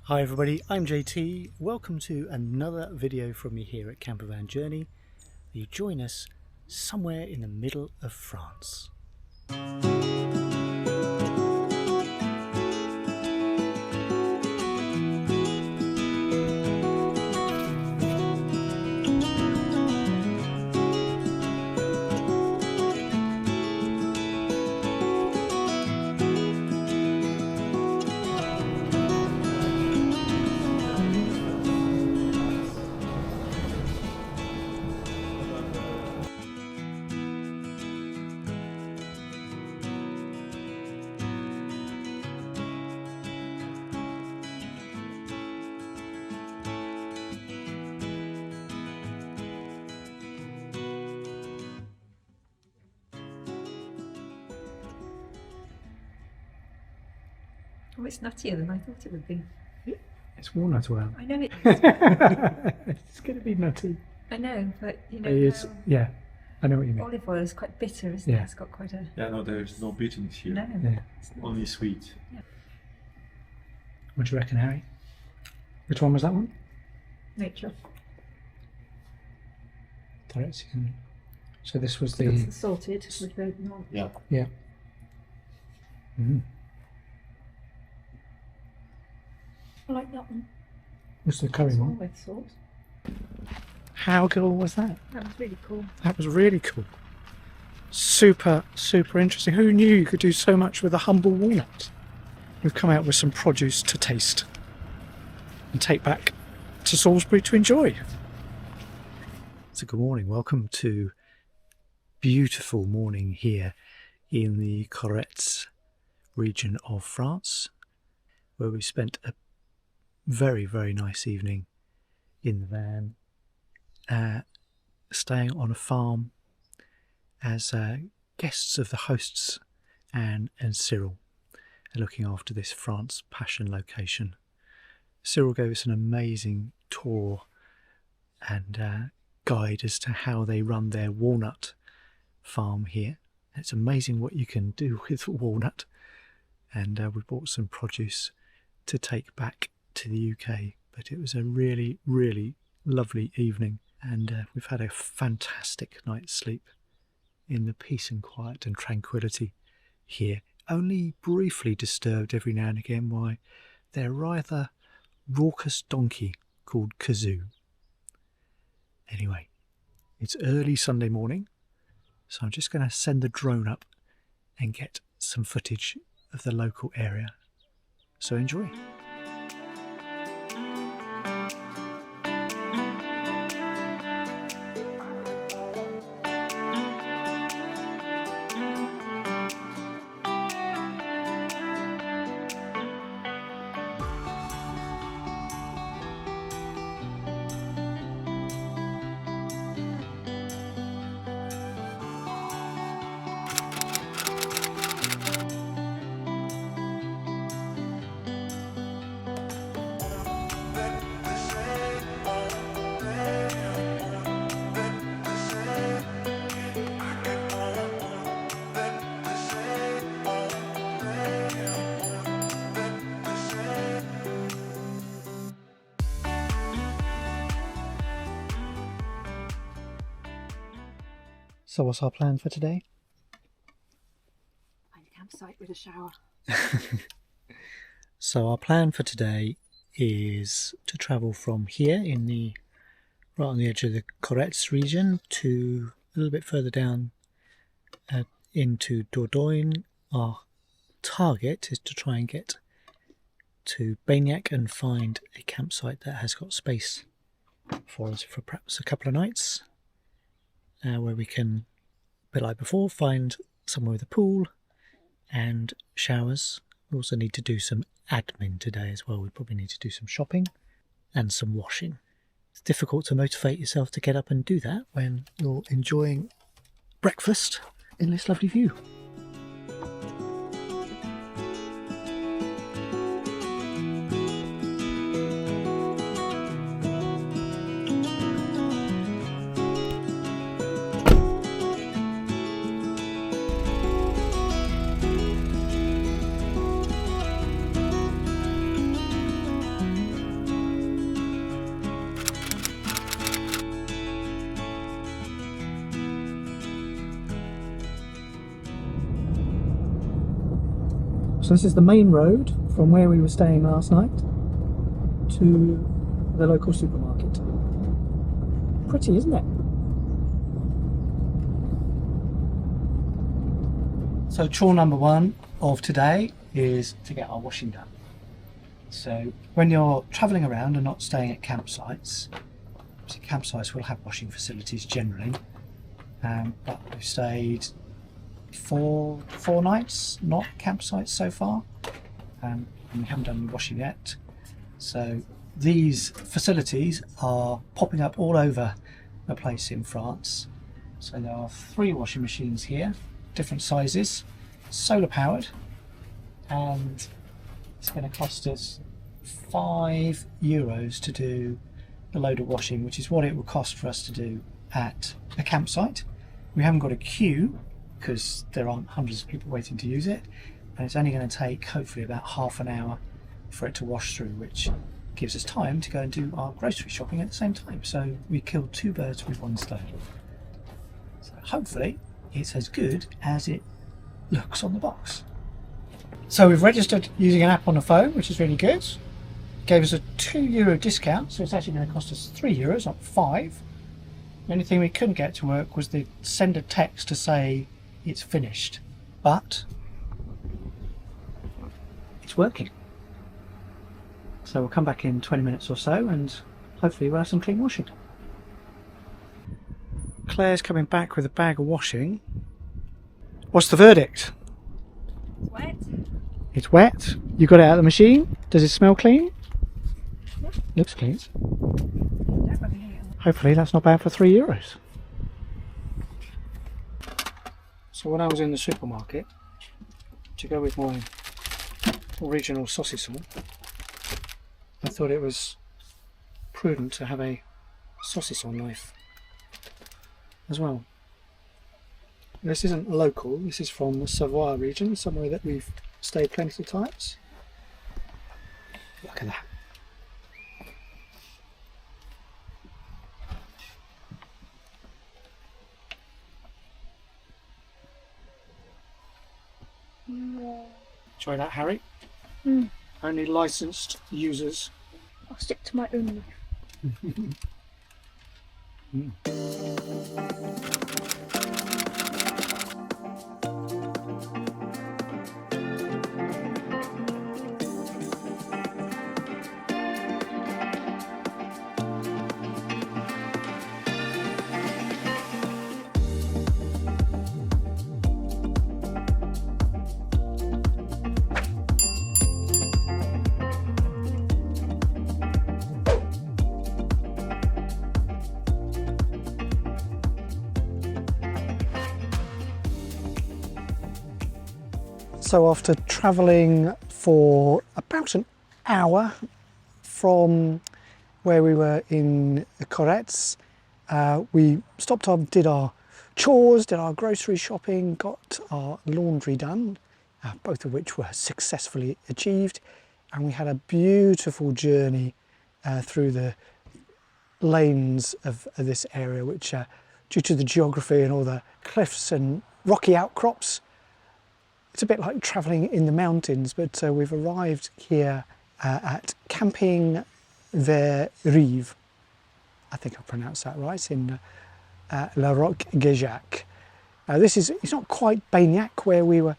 Hi everybody, I'm JT. Welcome to another video from me here at Campervan Journey. You join us somewhere in the middle of France. Oh, it's nuttier than I thought it would be. It's walnut oil. I know it is. It's going to be nutty. I know, but you know, Yeah, I know what you mean. olive oil is quite bitter, isn't it? It's got quite a... Yeah, no, there's no bitterness here. No, Yeah. it's not. Only sweet. Yeah. What do you reckon, Harry? Which one was that one? Nature. Direction. So this was It's the... the salted with the non. Yeah. Yeah. Mm. I like that one. What's the curry It's all one? with salt. How cool was that? That was really cool. That was really cool. Super interesting. Who knew you could do so much with a humble walnut? We've come out with some produce to taste and take back to Salisbury to enjoy. So good morning. Welcome to beautiful morning here in the Corrèze region of France, where we spent a very nice evening in the van, staying on a farm as guests of the hosts Anne and Cyril, looking after this France Passion location. Cyril gave us an amazing tour and guide as to how they run their walnut farm here. It's amazing what you can do with walnut, and we bought some produce to take back to the UK. But it was a really lovely evening, and we've had a fantastic night's sleep in the peace and quiet and tranquility here, only briefly disturbed every now and again by their rather raucous donkey called Kazoo. Anyway, it's early Sunday morning, so I'm just going to send the drone up and get some footage of the local area. So enjoy. So what's our plan for today? Find a campsite with a shower. So our plan for today is to travel from here right on the edge of the Corrèze region to a little bit further down into Dordogne. Our target is to try and get to Bagnac and find a campsite that has got space for us for perhaps a couple of nights, where we can, a bit like before, find somewhere with a pool and showers. We also need to do some admin today as well. We probably need to do some shopping and some washing. It's difficult to motivate yourself to get up and do that when you're enjoying breakfast in this lovely view. So this is the main road from where we were staying last night to the local supermarket. Pretty, isn't it? So chore number one of today is to get our washing done. So when you're travelling around and not staying at campsites, obviously campsites will have washing facilities generally, but we've stayed four nights not campsites so far, and we haven't done any washing yet. So these facilities are popping up all over the place in France. So there are 3 washing machines here, different sizes, solar powered, and it's going to cost us €5 to do a load of washing, which is what it will cost for us to do at a campsite. We haven't got a queue because there aren't hundreds of people waiting to use it, and it's only going to take hopefully about half an hour for it to wash through, which gives us time to go and do our grocery shopping at the same time. So we killed 2 birds with 1 stone. So hopefully it's as good as it looks on the box. So we've registered using an app on the phone, which is really good. Gave us a €2 discount, so it's actually going to cost us €3, not 5. The only thing we couldn't get to work was the send a text to say it's finished, but it's working. So we'll come back in 20 minutes or so and hopefully we'll have some clean washing. Claire's coming back with a bag of washing. What's the verdict? It's wet. It's wet. You got it out of the machine. Does it smell clean? Yeah. Looks clean. Definitely. Hopefully that's not bad for €3. So when I was in the supermarket to go with my original saucisson, I thought it was prudent to have a saucisson knife as well. This isn't local, this is from the Savoie region, somewhere that we've stayed plenty of times. Look at that. Try that, Harry. Only licensed users. I'll stick to my own knife. So after travelling for about an hour from where we were in Corretz, we stopped up, did our chores, did our grocery shopping, got our laundry done, both of which were successfully achieved, and we had a beautiful journey through the lanes of this area, which due to the geography and all the cliffs and rocky outcrops, it's a bit like travelling in the mountains. But we've arrived here at Campervan. I think I pronounced that right, in La Roque-Guéjac. It's not quite Bagnac where we were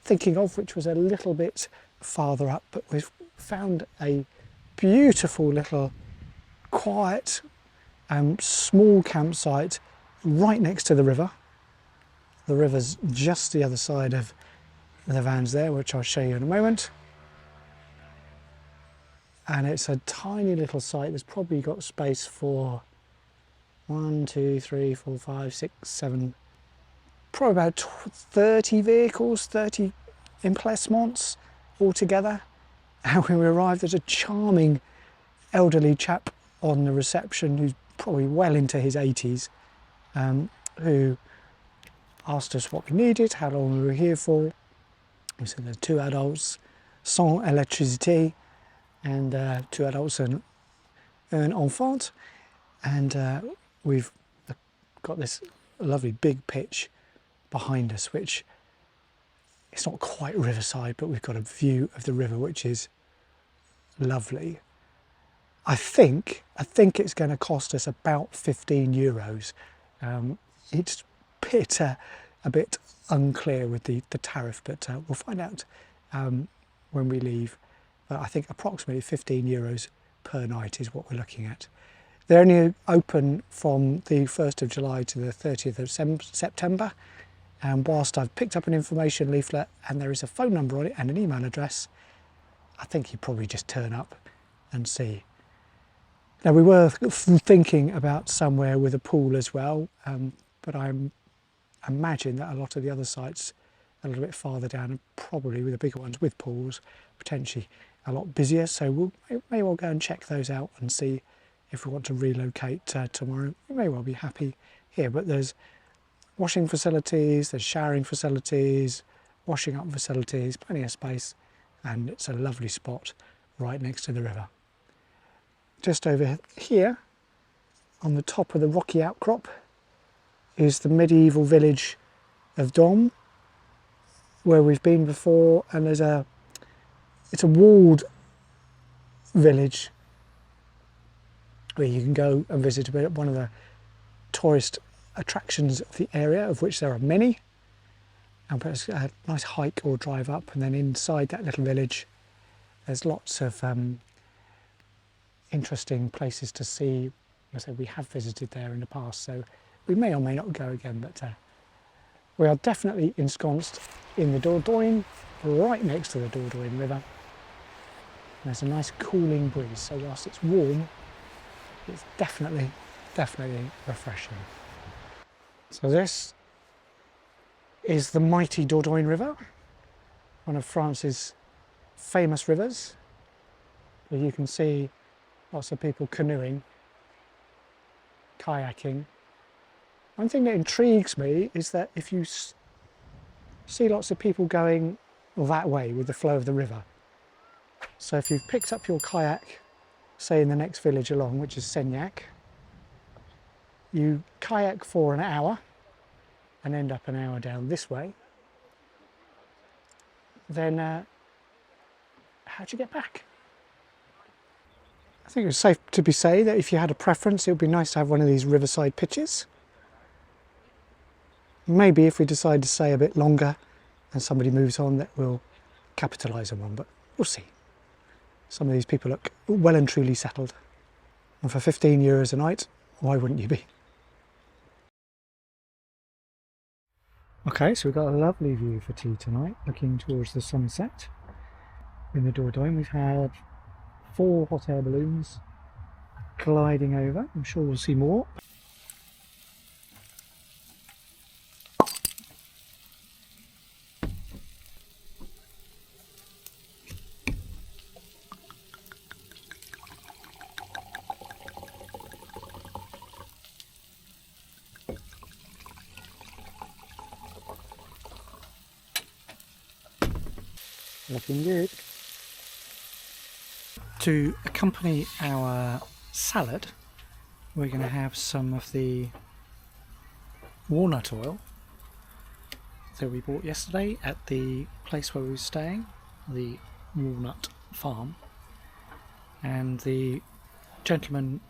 thinking of, which was a little bit farther up, but we've found a beautiful little quiet small campsite right next to the river. The river's just the other side of the vans there, which I'll show you in a moment. And it's a tiny little site. There's probably got space for 1, 2, 3, 4, 5, 6, 7, probably about 30 vehicles, 30 emplacements altogether. And we arrived, there's a charming elderly chap on the reception who's probably well into his 80s, who asked us what we needed, how long we were here for. We said there's 2 adults, sans électricité, and 2 adults and un enfant. And we've got this lovely big pitch behind us, which It's not quite riverside, but we've got a view of the river which is lovely. I think it's going to cost us about 15 euros. It's a bit unclear with the tariff, but we'll find out when we leave. But I think approximately 15 euros per night is what we're looking at. They're only open from the 1st of July to the 30th of September. And whilst I've picked up an information leaflet and there is a phone number on it and an email address, I think you probably just turn up and see. Now, we were thinking about somewhere with a pool as well, but I imagine that a lot of the other sites a little bit farther down, and probably with the bigger ones with pools, potentially a lot busier. So we may well go and check those out and see if we want to relocate tomorrow. We may well be happy here, but there's washing facilities, there's showering facilities, washing up facilities, plenty of space, and it's a lovely spot right next to the river. Just over here, on the top of the rocky outcrop, is the medieval village of Dordogne, where we've been before, and it's a walled village where you can go and visit one of the tourist attractions of the area, of which there are many. And it's a nice hike or drive up, and then inside that little village there's lots of interesting places to see. As I say, we have visited there in the past, so we may or may not go again, but we are definitely ensconced in the Dordogne, right next to the Dordogne River. There's a nice cooling breeze, so whilst it's warm, it's definitely refreshing. So this is the mighty Dordogne River, one of France's famous rivers. Where you can see lots of people canoeing, kayaking. One thing that intrigues me is that if you see lots of people going that way with the flow of the river. So if you've picked up your kayak, say in the next village along, which is Scenic, you kayak for an hour and end up an hour down this way, then how do you get back? I think it's safe to say that if you had a preference, it would be nice to have one of these riverside pitches. Maybe if we decide to stay a bit longer and somebody moves on, that we'll capitalise on one, but we'll see. Some of these people look well and truly settled. And for 15 euros a night, why wouldn't you be? Okay, so we've got a lovely view for tea tonight, looking towards the sunset in the Dordogne. We've had 4 hot air balloons gliding over. I'm sure we'll see more. Looking good. To accompany our salad, we're going to have some of the walnut oil that we bought yesterday at the place where we were staying, the walnut farm. And the gentleman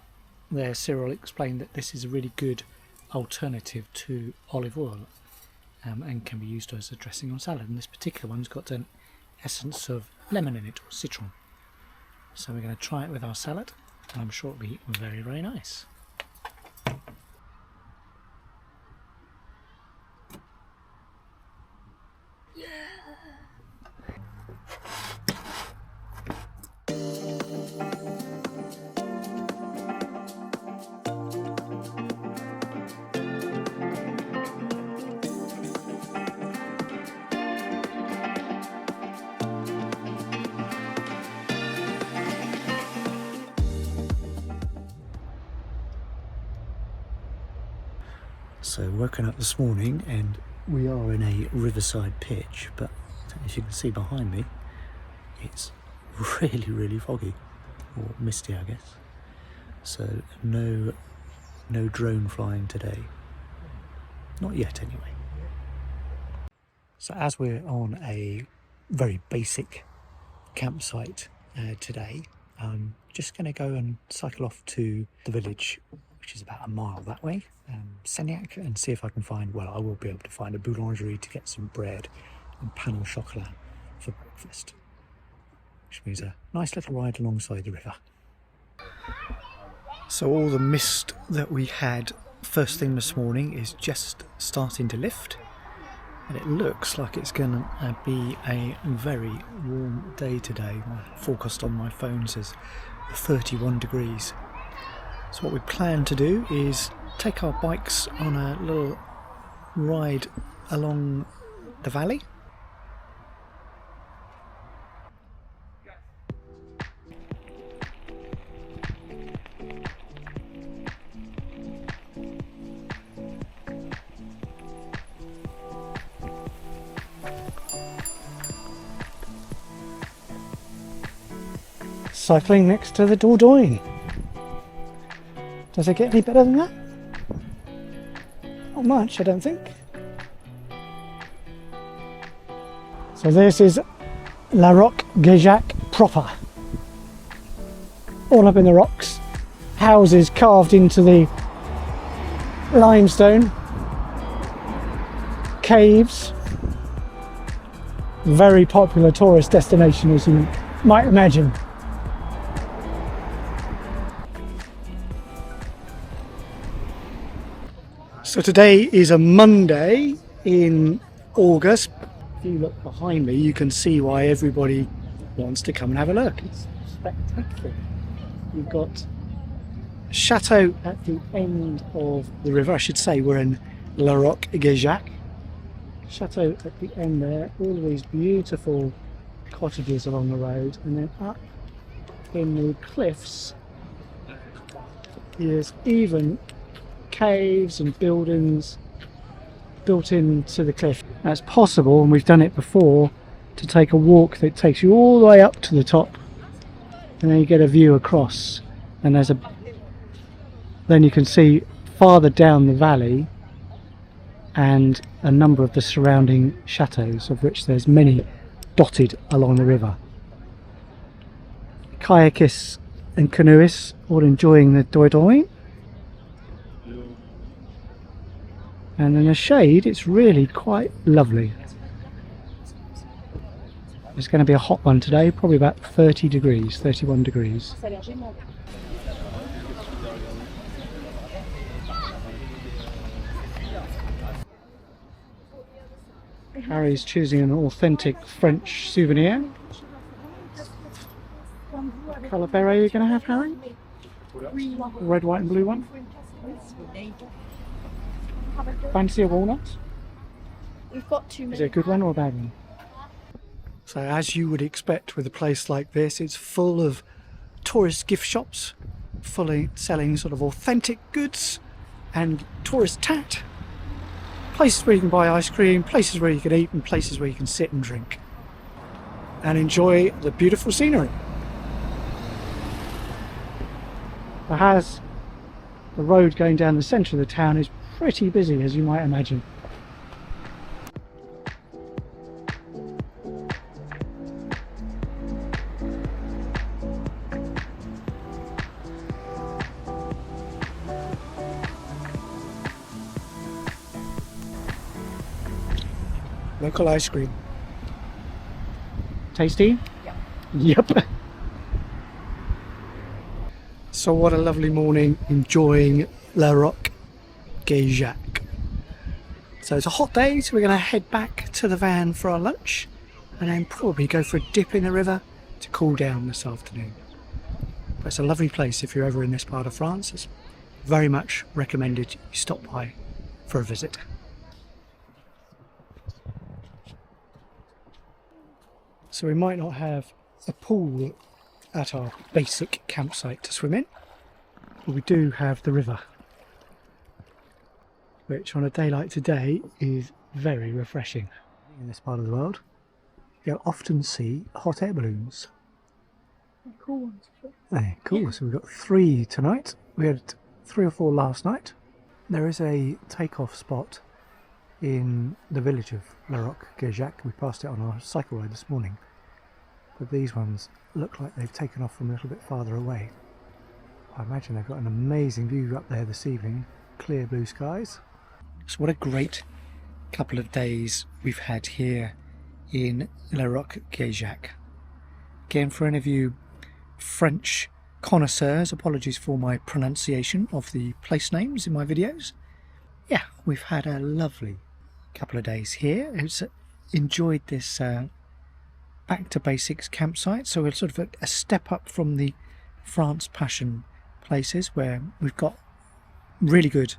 there, Cyril, explained that this is a really good alternative to olive oil and can be used as a dressing on salad. And this particular one's got an essence of lemon in it, or citron. So we're going to try it with our salad, and I'm sure it'll be very, very nice. So woken up this morning and we are in a riverside pitch, but as you can see behind me, it's really, really foggy, or misty I guess. So no drone flying today. Not yet anyway. So as we're on a very basic campsite today, I'm just going to go and cycle off to the village, which is about a mile that way, Scenic, and see if I can find, well, I will be able to find a boulangerie to get some bread and pain au chocolat for breakfast, which means a nice little ride alongside the river. So all the mist that we had first thing this morning is just starting to lift, and it looks like it's going to be a very warm day today. My forecast on my phone says 31 degrees. So what we plan to do is take our bikes on a little ride along the valley. Cycling next to the Dordogne. Does it get any better than that? Not much, I don't think. So this is La Roque-Guéjac proper. All up in the rocks. Houses carved into the limestone. Caves. Very popular tourist destination, as you might imagine. So today is a Monday in August. If you look behind me, you can see why everybody wants to come and have a look. It's spectacular. You've got a chateau at the end of the river. I should say we're in La Roque-Guéjac. Chateau at the end there, all these beautiful cottages along the road, and then up in the cliffs there's even caves and buildings built into the cliff. That's possible, and we've done it before, to take a walk that takes you all the way up to the top, and then you get a view across, and then you can see farther down the valley and a number of the surrounding chateaux, of which there's many dotted along the river. Kayakists and canoeists all enjoying the Dordogne. And in the shade, it's really quite lovely. It's going to be a hot one today, probably about 30 degrees, 31 degrees. Harry's choosing an authentic French souvenir. What colour beret are you going to have, Harry? Red, white and blue one? Fancy a walnut? We've got too many. Is it a good one or a bad one? So as you would expect with a place like this, it's full of tourist gift shops, fully selling sort of authentic goods and tourist tat. Places where you can buy ice cream, places where you can eat, and places where you can sit and drink and enjoy the beautiful scenery. The road going down the centre of the town is pretty busy, as you might imagine. Local ice cream. Tasty? Yep. So what a lovely morning enjoying La Roque-Guéjac. So it's a hot day, so we're going to head back to the van for our lunch and then probably go for a dip in the river to cool down this afternoon. But it's a lovely place if you're ever in this part of France. It's very much recommended you stop by for a visit. So we might not have a pool at our basic campsite to swim in, but we do have the river, which on a day like today is very refreshing. In this part of the world, you'll often see hot air balloons. Cool ones. Hey, cool. So we've got 3 tonight. We had 3 or 4 last night. There is a takeoff spot in the village of La Roque-Guéjac. We passed it on our cycle ride this morning, but these ones look like they've taken off from a little bit farther away. I imagine they've got an amazing view up there this evening, clear blue skies. So what a great couple of days we've had here in La Roque-Guéjac. Again, for any of you French connoisseurs, apologies for my pronunciation of the place names in my videos. Yeah, we've had a lovely couple of days here. It's enjoyed this back to basics campsite, so we're sort of a step up from the France Passion places where we've got really good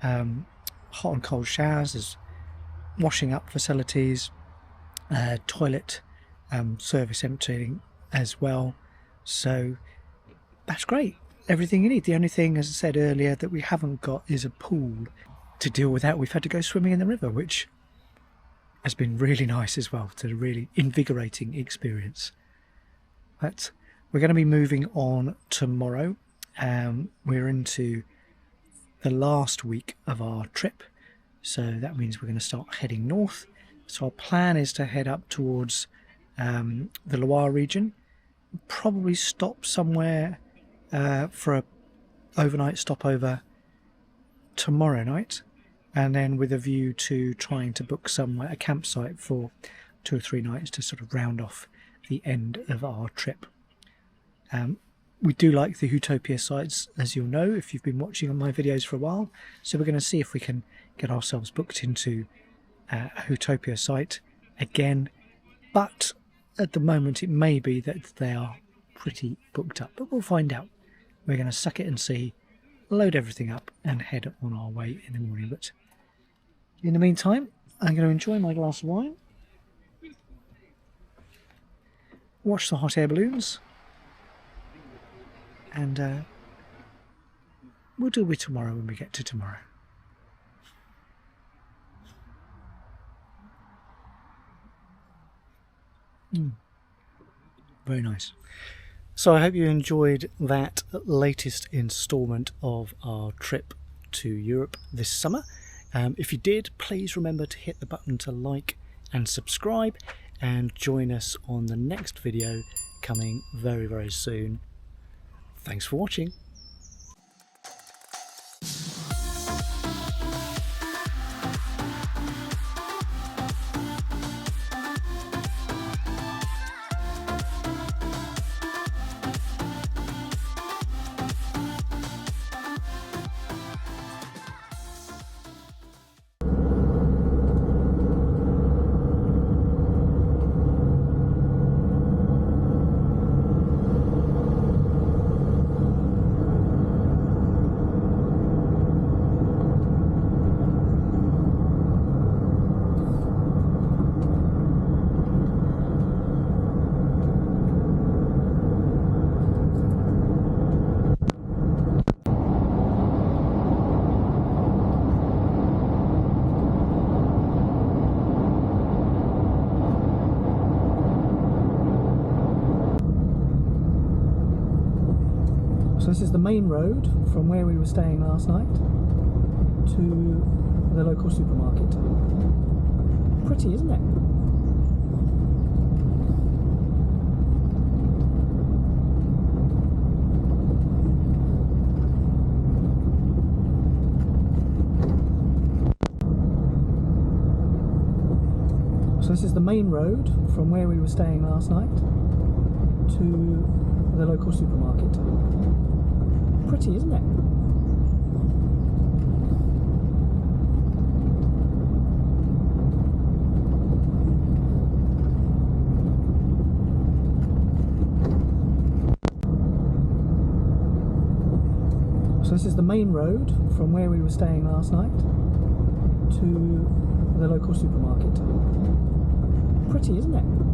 hot and cold showers, there's washing up facilities, toilet service emptying as well, so that's great, everything you need. The only thing, as I said earlier, that we haven't got is a pool to deal with that. We've had to go swimming in the river, which has been really nice as well. It's a really invigorating experience. But we're going to be moving on tomorrow. We're into the last week of our trip, so that means we're going to start heading north. So our plan is to head up towards the Loire region, probably stop somewhere for a overnight stopover tomorrow night, and then with a view to trying to book somewhere, a campsite for 2 or 3 nights to sort of round off the end of our trip. We do like the Utopia sites, as you'll know if you've been watching on my videos for a while, so we're going to see if we can get ourselves booked into a Utopia site again, but at the moment it may be that they are pretty booked up, but we'll find out. We're going to suck it and see, load everything up and head on our way in the morning. But in the meantime, I'm going to enjoy my glass of wine, watch the hot air balloons, and we'll deal with tomorrow when we get to tomorrow. Very nice. So I hope you enjoyed that latest instalment of our trip to Europe this summer. If you did, please remember to hit the button to like and subscribe, and join us on the next video coming very, very soon. Thanks for watching. So this is the main road from where we were staying last night to the local supermarket. Pretty, isn't it? So this is the main road from where we were staying last night to the local supermarket. Pretty, isn't it? So this is the main road from where we were staying last night to the local supermarket. Pretty, isn't it? So this is the main road from where we were staying last night to the local supermarket. Pretty, isn't it?